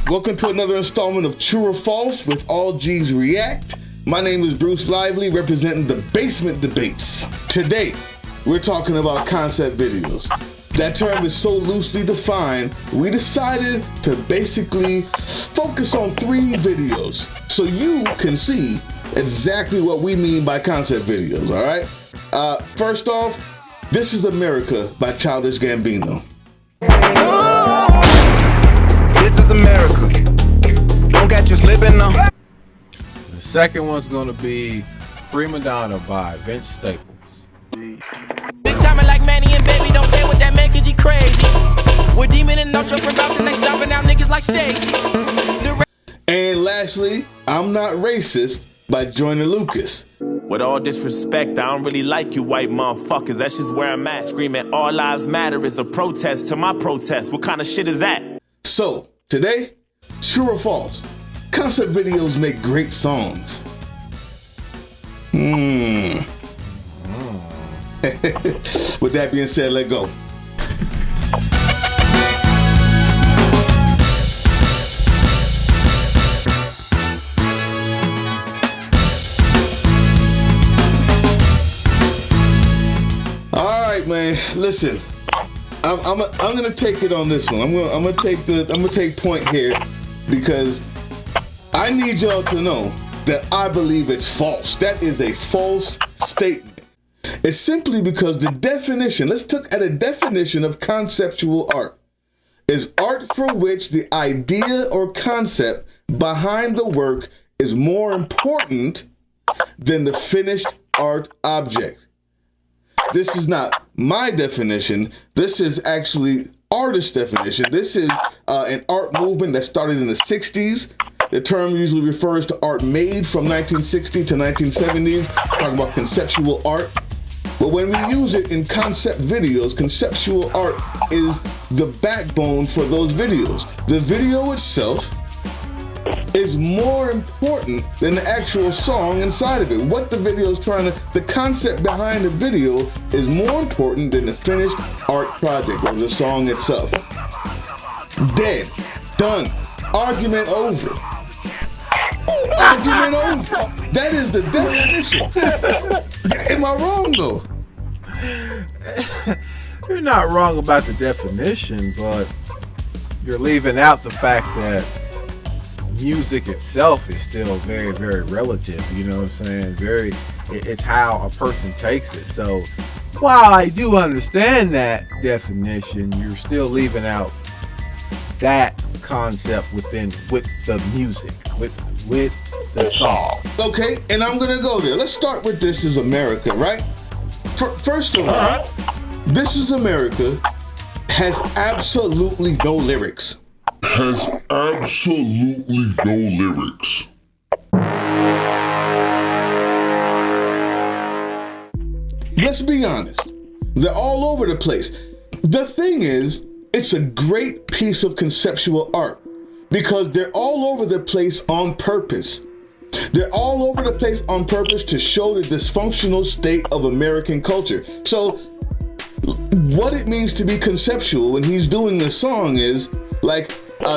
Welcome to another installment of True or False with AllG'sReact. My name is Bruce Lively, representing the Basement Debates. Today, we're talking about concept videos. That term is so loosely defined, we decided to basically focus on 3 videos so you can see exactly what we mean by concept videos, all right? First off, This Is America by Childish Gambino. This is America. Don't catch you slipping now. The second one's gonna be Prima Donna by Vince Staples. Big timing like Manny and Baby, don't play with that man cause he crazy. We're demon and no joke about the next stopping out niggas like Stacey. And lastly, I'm Not Racist by Joyner Lucas. With all disrespect, I don't really like you white motherfuckers. That's just where I'm at. Screaming all lives matter is a protest to my protest. What kind of shit is that? So, today, true or false? Concept videos make great songs. With that being said, let's go. All right, man. Listen, I'm gonna take it on this one. I'm gonna take point here because I need y'all to know that I believe it's false. That is a false statement. It's simply because the definition, let's look at a definition of conceptual art, is art for which the idea or concept behind the work is more important than the finished art object. This is not my definition. This is actually artist definition. This is an art movement that started in the 60s. The term usually refers to art made from 1960 to 1970s, talking about conceptual art. But when we use it in concept videos, conceptual art is the backbone for those videos. The video itself is more important than the actual song inside of it. What the video is the concept behind the video is more important than the finished art project or the song itself. Dead. Done. Argument over. Argument over. That is the definition. Am I wrong though? You're not wrong about the definition, but you're leaving out the fact that music itself is still very, very relative. You know what I'm saying? It's how a person takes it. So while I do understand that definition, you're still leaving out that concept with the music, with the song. Okay, and I'm gonna go there. Let's start with This Is America, right? First of all, This Is America has absolutely no lyrics. Let's be honest. They're all over the place. The thing is, it's a great piece of conceptual art because they're all over the place on purpose. They're all over the place on purpose to show the dysfunctional state of American culture. So what it means to be conceptual when he's doing this song is like,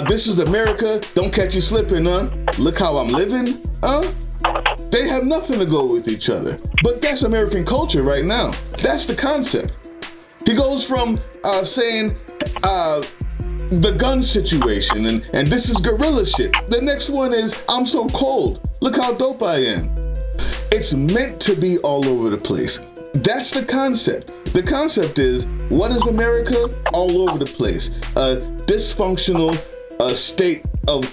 this is America, don't catch you slipping, look how I'm living, They have nothing to go with each other. But that's American culture right now. That's the concept. He goes from saying the gun situation and this is guerrilla shit. The next one is I'm so cold, look how dope I am. It's meant to be all over the place. That's the concept. The concept is, what is America? All over the place. A dysfunctional state of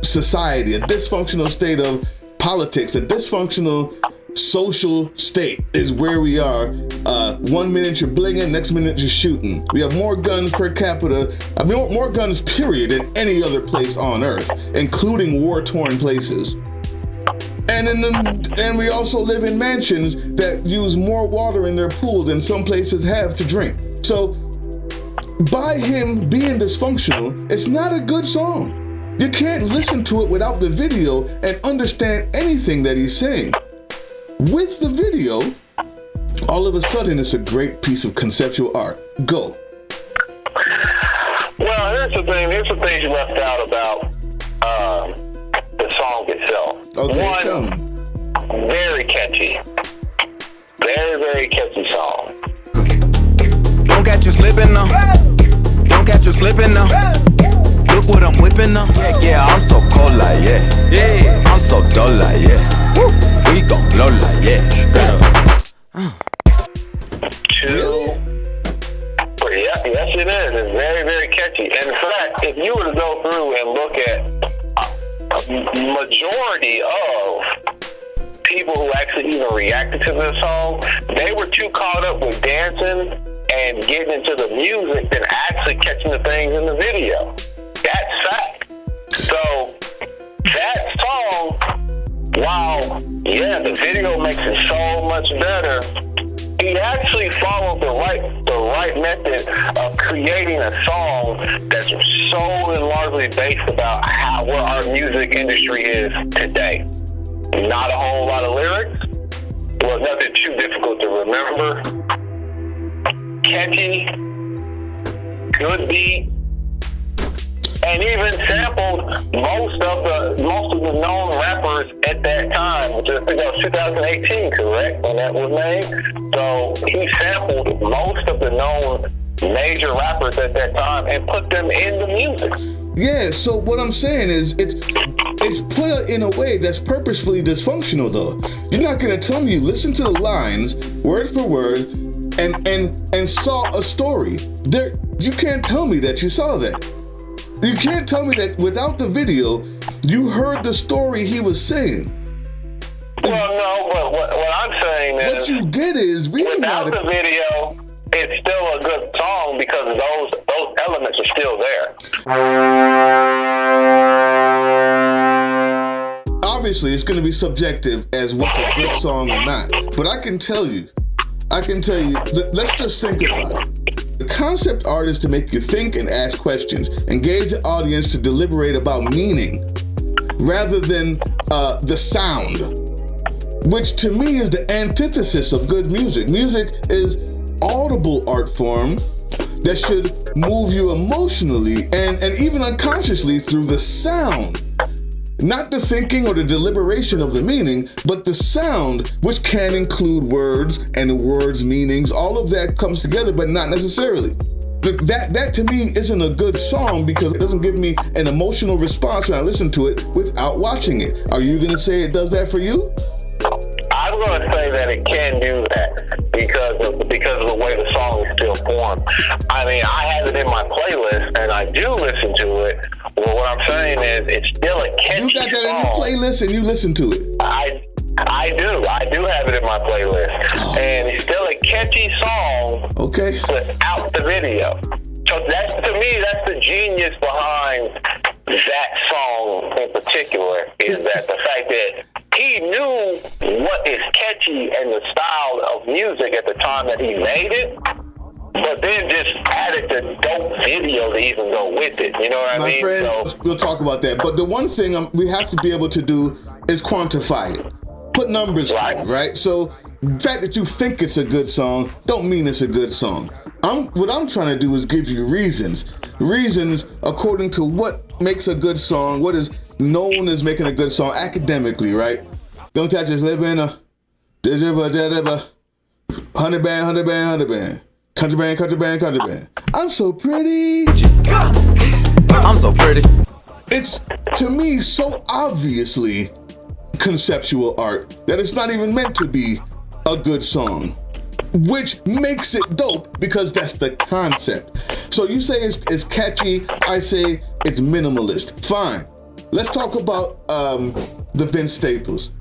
society, a dysfunctional state of politics, a dysfunctional social state is where we are. 1 minute you're blinging, next minute you're shooting. We have more guns per capita, more guns period than any other place on earth, including war-torn places. And we also live in mansions that use more water in their pool than some places have to drink. So by him being dysfunctional, it's not a good song. You can't listen to it without the video and understand anything that he's saying. With the video, all of a sudden it's a great piece of conceptual art. Go. Well, here's the thing you left out about itself. Okay, tell me. Very catchy. Very, very catchy song. Don't catch you slipping now. Don't catch you slipping now. Look what I'm whipping now. Yeah, I'm so cold like yeah. I'm so dull like yeah. We gon' blow like yeah. Yes, it is. It's very, very catchy. In fact, if you were to go through and look at a majority of people who actually even reacted to this song, they were too caught up with dancing and getting into the music than actually catching the things in the video. That's fact. So that song, wow, yeah, the video makes it so much better. He actually followed the right method of creating a song that's solely and largely based about where our music industry is today. Not a whole lot of lyrics. Was nothing too difficult to remember. Catchy, good beat, and even sampled most of the known rappers at that time, which I think that was 2018, correct, when that was made. So he sampled most of the known major rappers at that time and put them in the music. Yeah, so what I'm saying is it's put in a way that's purposefully dysfunctional though. You're not gonna tell me you listen to the lines word for word and saw a story. You can't tell me that you saw that. You can't tell me that without the video, you heard the story he was saying. Well, no, but what I'm saying is, what you get is without the video, it's still a good song because those elements are still there. Obviously, it's going to be subjective as what's a good song or not. But I can tell you, let's just think about it. The concept art is to make you think and ask questions, engage the audience to deliberate about meaning, rather than the sound, which to me is the antithesis of good music. Music is audible art form that should move you emotionally and even unconsciously through the sound. Not the thinking or the deliberation of the meaning, but the sound, which can include words and the words' meanings. All of that comes together, but not necessarily. That to me isn't a good song because it doesn't give me an emotional response when I listen to it without watching it. Are you going to say it does that for you? I'm going to say that it can do that because of the way the song is still formed. I mean, I have it in my playlist and I do listen to it. Well, what I'm saying is it's still a catchy song. You got that in your playlist and you listen to it? I do have it in my playlist. And it's still a catchy song without the video. So that's, to me, that's the genius behind that song in particular, is that the fact that he knew what is catchy and the style of music at the time that he made it, but then just added the dope video to even go with it. You know what I mean? My friend, we'll talk about that. But the one thing we have to be able to do is quantify it. Put numbers to it, right? So the fact that you think it's a good song don't mean it's a good song. What I'm trying to do is give you reasons according to what makes a good song, what is known as making a good song academically, right? Don't touch this lip in a 100 band, country band. I'm so pretty. I'm so pretty. It's, to me, so obviously conceptual art that it's not even meant to be a good song, which makes it dope because that's the concept. So you say it's catchy, I say it's minimalist. Fine. Let's talk about the Vince Staples.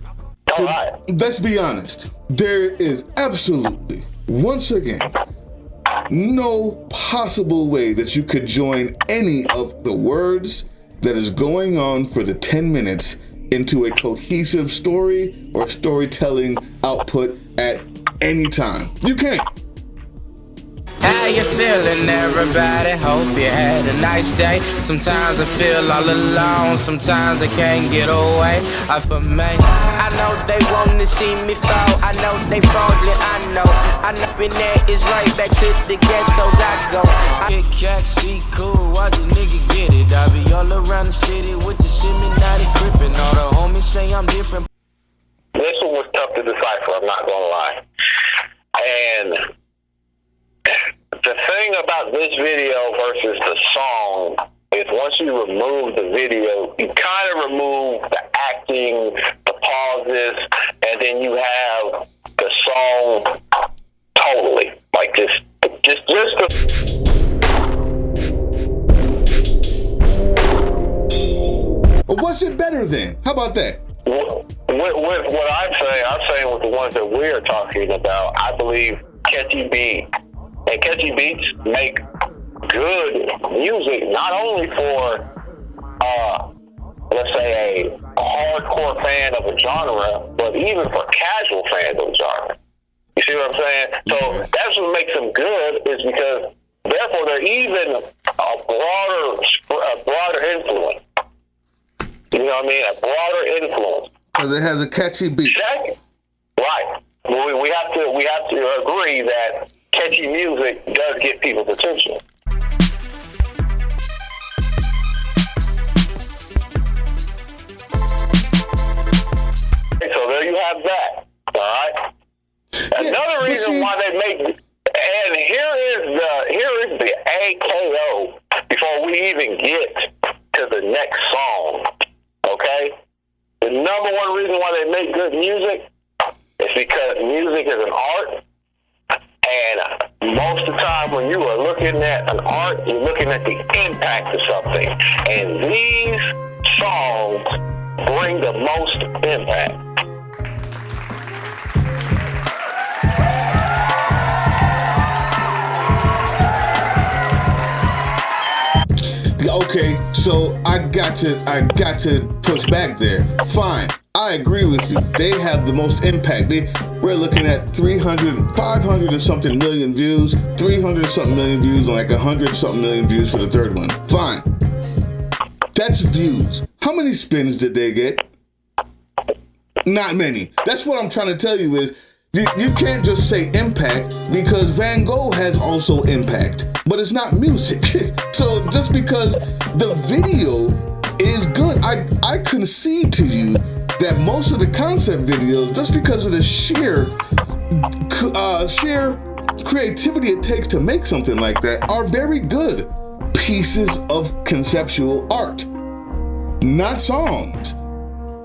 All right. Let's be honest. There is absolutely, once again, no possible way that you could join any of the words that is going on for the 10 minutes into a cohesive story or storytelling output at any time. You can't. you feeling, everybody? Hope you had a nice day. Sometimes I feel all alone, sometimes I can't get away. For me, I know they want to see me fall. I know they falling, I know been there is right back to the ghettos I go. I get cack, see cool, watch a nigga get it. I be all around the city with the Illuminati gripping. All the homies say I'm different. This one was tough to decipher, I'm not gonna lie. And the thing about this video versus the song is once you remove the video, you kind of remove the acting, the pauses, and then you have the song totally. Like just What's it better than? How about that? With what I'm saying with the ones that we're talking about, I believe catchy beat and catchy beats make good music, not only for let's say a hardcore fan of a genre, but even for casual fans of a genre. You see what I'm saying? So that's what makes them good, is because therefore they're even a broader influence. You know what I mean? A broader influence. Because it has a catchy beat. Right. We have to agree that catchy music does get people's attention. So there you have that. All right. Another reason why they make, and here is the AKO before we even get to the next song. Okay. The number one reason why they make good music is because music is an art. And most of the time when you are looking at an art, you're looking at the impact of something. And these songs bring the most impact. Okay, so I got to push back there. Fine, I agree with you. They have the most impact. We're looking at 500 and something million views, 300 something million views, and like 100 something million views for the third one. Fine, that's views. How many spins did they get? Not many. That's what I'm trying to tell you is you can't just say impact, because Van Gogh has also impact, but it's not music. So just because the video is good, I concede to you that most of the concept videos, just because of the sheer creativity it takes to make something like that, are very good pieces of conceptual art, not songs.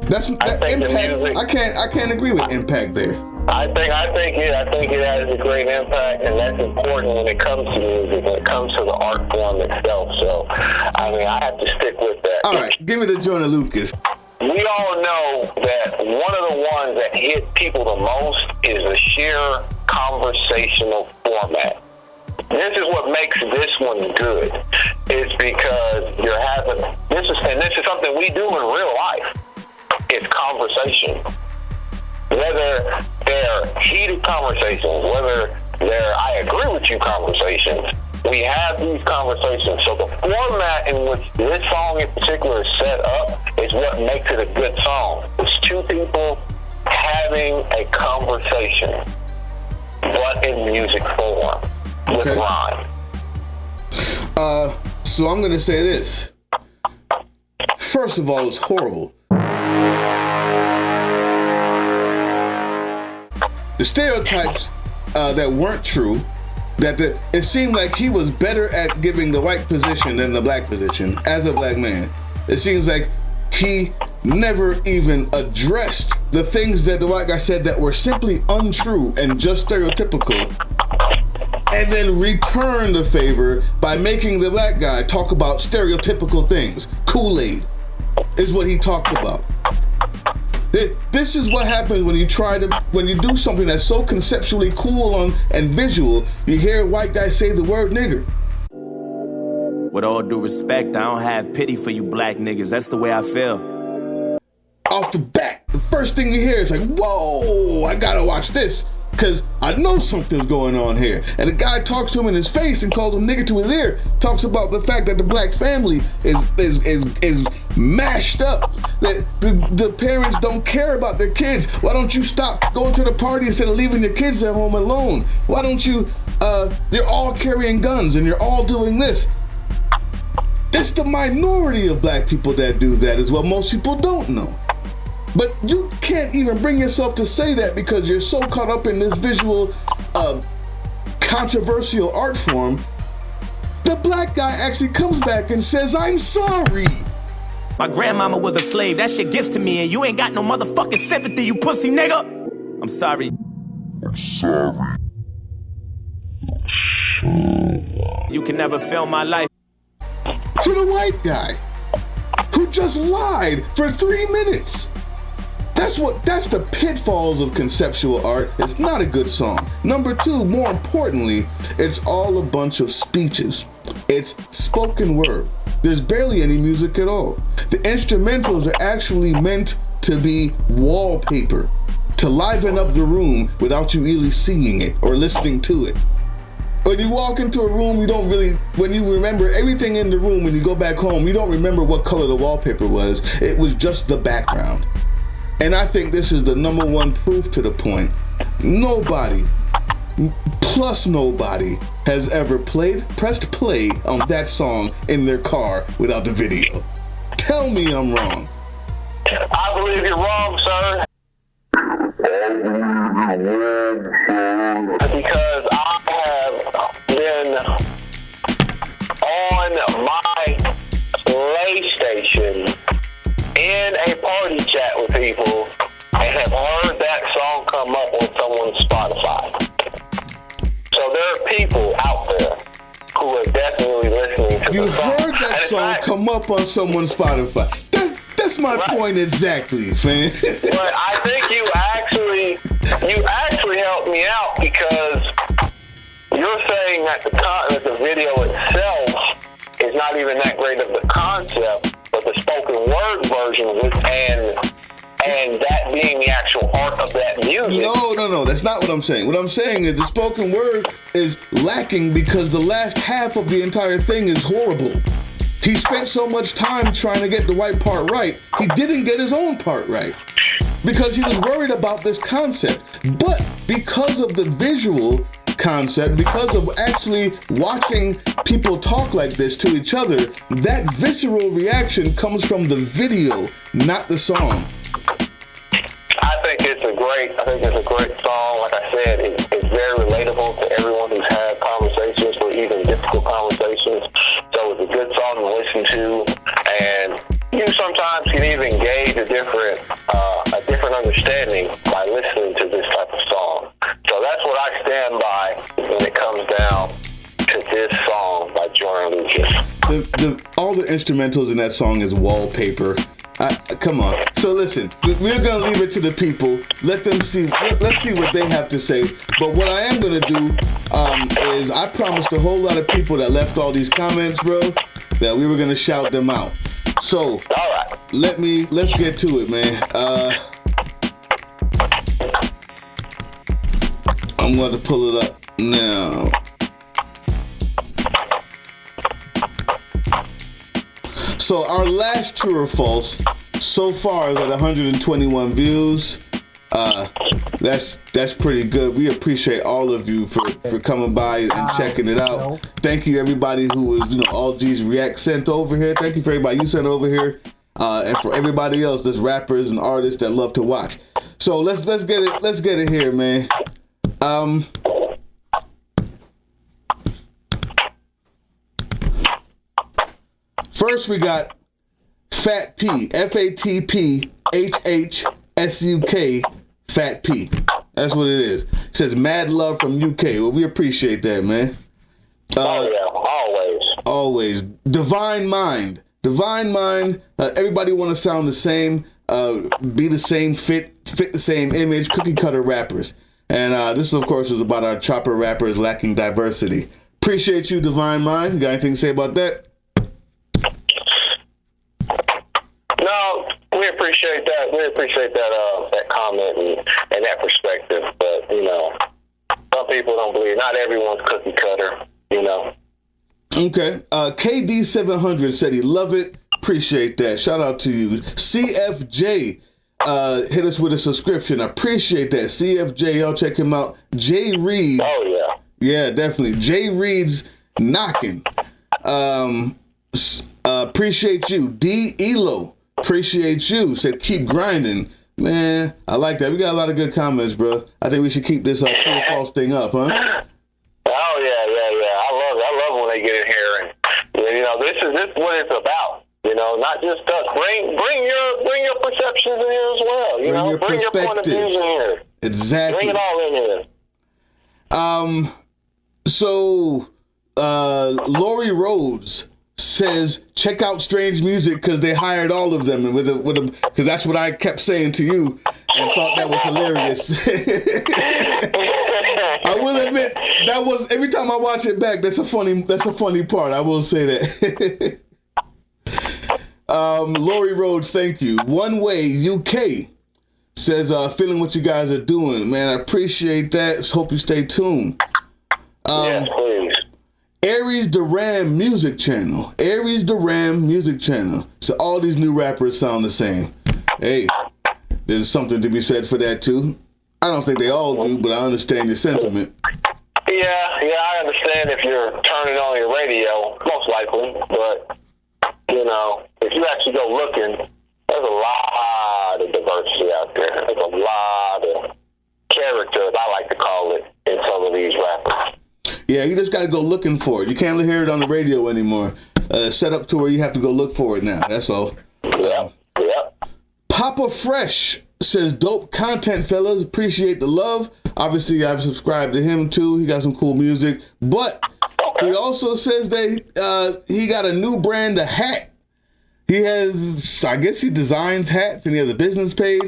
That impact. I can't agree with impact there. I think it has a great impact, and that's important when it comes to music, when it comes to the art form itself. So, I mean, I have to stick with that. All right, give me the Jonah Lucas. We all know that one of the ones that hit people the most is the sheer conversational format. This is what makes this one good. It's because you're having this is something we do in real life. It's conversation. Whether they're heated conversations, whether they're I agree with you conversations, we have these conversations. So the format in which this song in particular is set up is what makes it a good song. It's two people having a conversation, but in music form, with rhyme. So I'm going to say this. First of all, it's horrible. The stereotypes that weren't true, it seemed like he was better at giving the white position than the black position as a black man. It seems like he never even addressed the things that the white guy said that were simply untrue and just stereotypical, and then returned the favor by making the black guy talk about stereotypical things. Kool-Aid is what he talked about. This is what happens when you do something that's so conceptually cool and visual, you hear a white guy say the word nigger. With all due respect, I don't have pity for you black niggas. That's the way I feel. Off the bat, the first thing you hear is like, whoa, I gotta watch this. because I know something's going on here. And the guy talks to him in his face and calls him nigga to his ear, talks about the fact that the black family is mashed up, that the parents don't care about their kids. Why don't you stop going to the party instead of leaving your kids at home alone? Why don't you, you're all carrying guns and you're all doing this. It's the minority of black people that do that is what most people don't know. But you can't even bring yourself to say that because you're so caught up in this visual, controversial art form. The black guy actually comes back and says, I'm sorry. My grandmama was a slave, that shit gets to me, and you ain't got no motherfucking sympathy, you pussy nigga. I'm sorry. You can never fill my life. To the white guy who just lied for 3 minutes. That's the pitfalls of conceptual art. It's not a good song. Number two, more importantly, it's all a bunch of speeches. It's spoken word. There's barely any music at all. The instrumentals are actually meant to be wallpaper, to liven up the room without you really seeing it or listening to it. When you walk into a room, when you remember everything in the room, when you go back home, you don't remember what color the wallpaper was. It was just the background. And I think this is the number one proof to the point. Nobody has ever pressed play on that song in their car without the video. Tell me I'm wrong. I believe you're wrong, sir. Because I have been on my PlayStation in a party chat with people and have heard that song come up on someone's Spotify. So there are people out there who are definitely listening to You the song. heard that song come up on someone's Spotify. That's my point exactly, fam. But I think you actually helped me out because you're saying that the video itself is not even that great of the concept, but the spoken word version of it and that being the actual art of that music. No, that's not what I'm saying. What I'm saying is the spoken word is lacking because the last half of the entire thing is horrible. He spent so much time trying to get the white part right, he didn't get his own part right because he was worried about this concept. But because of the visual concept, because of actually watching people talk like this to each other, that visceral reaction comes from the video, not the song. I think it's a great song. Like I said, it's very relatable to everyone who's had conversations or even difficult conversations. So it's a good song to listen to, and you sometimes can even gauge a different understanding by listening to this type of song. So that's what I stand by when it comes down to this song by Jordan Lucas. All the instrumentals in that song is wallpaper. Come on. So listen, we're gonna leave it to the people. Let them see. Let's see what they have to say. But what I am gonna do is I promised a whole lot of people that left all these comments, bro, that we were gonna shout them out. So let's get to it, man. I'm going to pull it up now. So our last true or false so far is at 121 views. That's pretty good. We appreciate all of you for coming by and checking it out. Thank you everybody who was AllG'sReact sent over here. Thank you for everybody you sent over here, and for everybody else, there's rappers and artists that love to watch. So let's get it here, man. First we got Fat P, FATPHHSUK, Fat P. That's what it is. It says mad love from UK. Well, we appreciate that, man. Always. Divine Mind. Everybody want to sound the same, be the same, fit the same image, cookie cutter rappers. And this, of course, is about our chopper rappers lacking diversity. Appreciate you, Divine Mind. You got anything to say about that? No, we we appreciate that. We appreciate that comment and that perspective. But some people don't believe. Not everyone's cookie cutter. Okay. KD700 said he love it. Appreciate that. Shout out to you. CFJ hit us with a subscription. I appreciate that. CFJ, y'all check him out. Jay Reed. Oh yeah. Yeah, definitely. Jay Reed's knocking. Appreciate you. D Elo. Appreciate you. Said keep grinding. Man, I like that. We got a lot of good comments, bro. I think we should keep this true or false thing up, huh? Oh yeah. I love when they get in here, and this is what it's about. Not just us. Bring your perceptions in here as well. Bring your point of views in here. Exactly. Bring it all in here. So Lori Rhodes says check out Strange Music because they hired all of them, and because that's what I kept saying to you and thought that was hilarious. I will admit that was, every time I watch it back, that's a funny part. I will say that. Lori Rhodes, thank you. One Way UK says feeling what you guys are doing, man. I appreciate that. Hope you stay tuned. Yes, please. Aries Duran Music Channel. So all these new rappers sound the same. Hey, there's something to be said for that too. I don't think they all do, but I understand your sentiment. Yeah, I understand if you're turning on your radio, most likely. But, if you actually go looking, there's a lot of diversity out there. There's a lot of characters, I like to call it, in some of these rappers. Yeah, you just got to go looking for it. You can't hear it on the radio anymore. Set up to where you have to go look for it now. That's all. Yep. Papa Fresh says, dope content, fellas. Appreciate the love. Obviously, I've subscribed to him, too. He got some cool music. But he also says that he got a new brand of hat. He has, I guess he designs hats, and he has a business page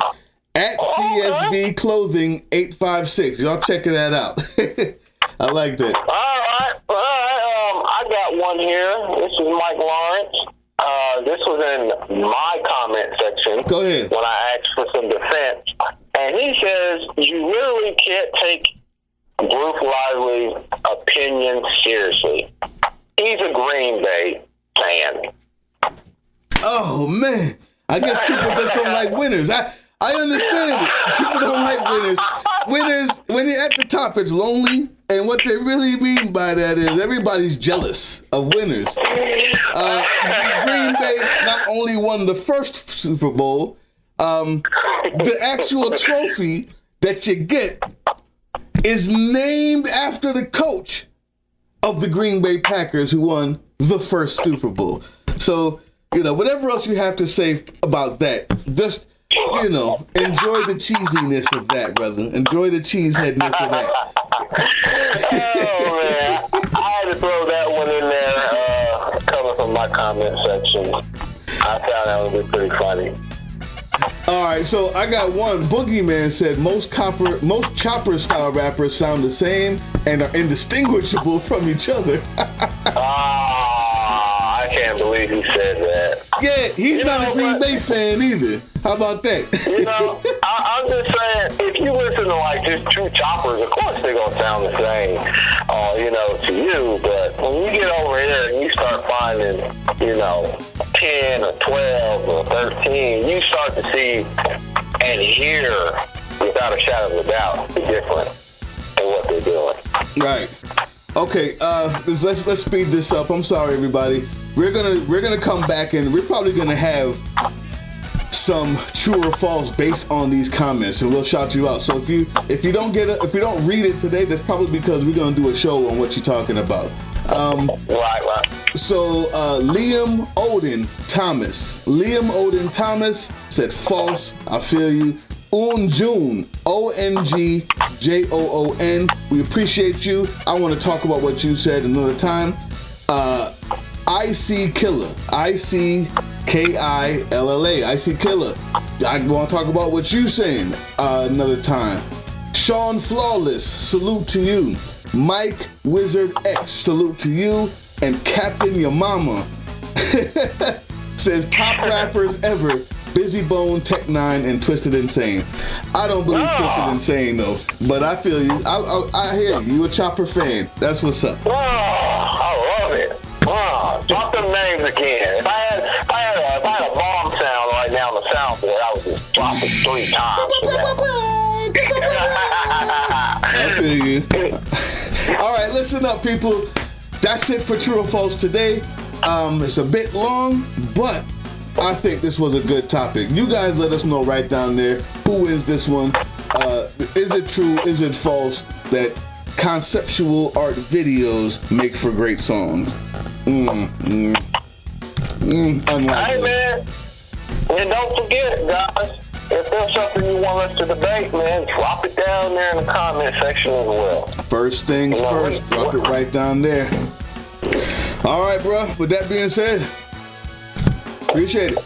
at CSV Clothing 856. Y'all check that out. I like that. All right. I got one here. This is Mike Lawrence. This was in my comment section. Go ahead. When I asked for some defense. And he says, you really can't take Bruce Lively's opinion seriously. He's a Green Bay fan. Oh, man. I guess people just don't like winners. I understand it. People don't like winners. Winners, when you're at the top, it's lonely. And what they really mean by that is everybody's jealous of winners. Green Bay not only won the first Super Bowl, the actual trophy that you get is named after the coach of the Green Bay Packers who won the first Super Bowl. So, whatever else you have to say about that, just, enjoy the cheesiness of that, brother. Enjoy the cheeseheadness of that. Oh, man. I had to throw that one in there, coming from my comment section. I found that would be pretty funny. All right, so I got one. Boogeyman said most chopper style rappers sound the same and are indistinguishable from each other. I can't believe he said that. Yeah, he's not a Green Bay fan either. How about that? I'm just saying, if you listen to just two choppers, of course they're gonna sound the same, to you. But when you get over here and you start finding, 10 or 12 or 13, you start to see and hear, without a shadow of a doubt, the difference in what they're doing. Right. Okay. Let's speed this up. I'm sorry, everybody. We're gonna come back and we're probably gonna have some true or false based on these comments, and we'll shout you out. So if you don't read it today, that's probably because we're gonna do a show on what you're talking about. Right. So Liam Odin Thomas said false. I feel you. Unjoon, ONGJOON. We appreciate you. I want to talk about what you said another time. IC Killer, ICKILLA, IC Killer. I want to talk about what you saying another time. Sean Flawless, salute to you. Mike Wizard X, salute to you. And Captain Your Mama says top rappers ever. Busy Bone, Tech Nine, and Twisted Insane. I don't believe Twisted Insane though, but I feel you. I hear you. You a Chopper fan? That's what's up. Oh, I love it. Drop them names again. If I had a bomb sound right now on the soundboard, I would just drop it 3 times. I feel you. All right, listen up, people. That's it for True or False today. It's a bit long, but I think this was a good topic. You guys let us know right down there who wins this one. Is it true? Is it false that conceptual art videos make for great songs? Unlikely. Hey, man. And don't forget, guys, if there's something you want us to debate, man, drop it down there in the comment section as well. First things first, drop it right down there. All right, bro. With that being said, appreciate it.